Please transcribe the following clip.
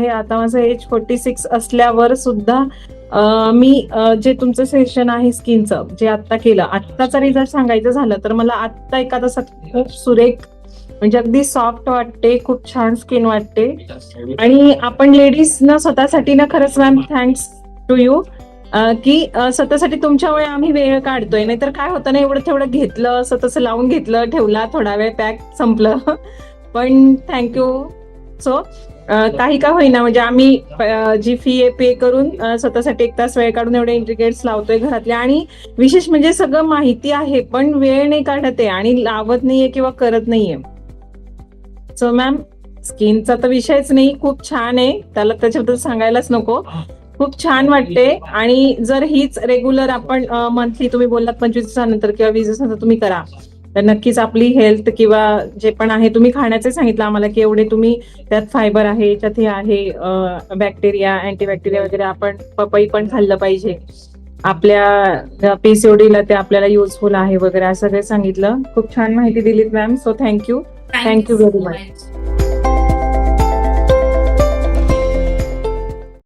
आहे. आता माझं एज 46 असल्यावर सुद्धा मी जे तुमचं सेशन आहे स्किनचं जे आत्ता केलं, आत्ताचा रिझल्ट सांगायचं झालं तर मला आत्ता एका तासात खूप सुरेख म्हणजे अगदी सॉफ्ट वाटते, खूप छान स्किन वाटते. आणि आपण लेडीज ना स्वतःसाठी ना खरंच मॅम थँक्स टू यू की स्वतःसाठी तुमच्यामुळे आम्ही वेळ काढतोय. नाहीतर काय होतं ना, एवढं तेवढं घेतलं असं तसं लावून घेतलं, ठेवला थोडा वेळ पॅक संपलं. पण थँक्यू. सो काही का होईना म्हणजे आम्ही जी फी आहे पे करून स्वतःसाठी 1 तास वेळ काढून एवढे इंटिग्रेट्स लावतोय घरातले. आणि विशेष म्हणजे सगळं माहिती आहे पण वेळ नाही काढत आहे आणि लावत नाहीये किंवा करत नाहीये. सो मॅम स्किनचा तर विषयच नाही, खूप छान आहे, त्याला त्याच्याबद्दल सांगायलाच नको. खूप छान वाटते. आणि जर हीच रेग्युलर आपण मंथली तुम्ही बोललात 25 दिवसानंतर किंवा 20 दिवसानंतर तुम्ही करा तर नक्कीच आपली हेल्थ किंवा जे पण आहे तुम्ही खाण्याचे सांगितलं आम्हाला की एवढे तुम्ही त्यात फायबर आहे, याच्यात हे आहे बॅक्टेरिया, अँटीबॅक्टेरिया वगैरे. आपण पपई पण खाल्लं पाहिजे, आपल्या पीसीओडीला ते आपल्याला युजफुल आहे वगैरे असं काही सांगितलं. खूप छान माहिती दिलीत ma'am. So thank you. Thank you very much.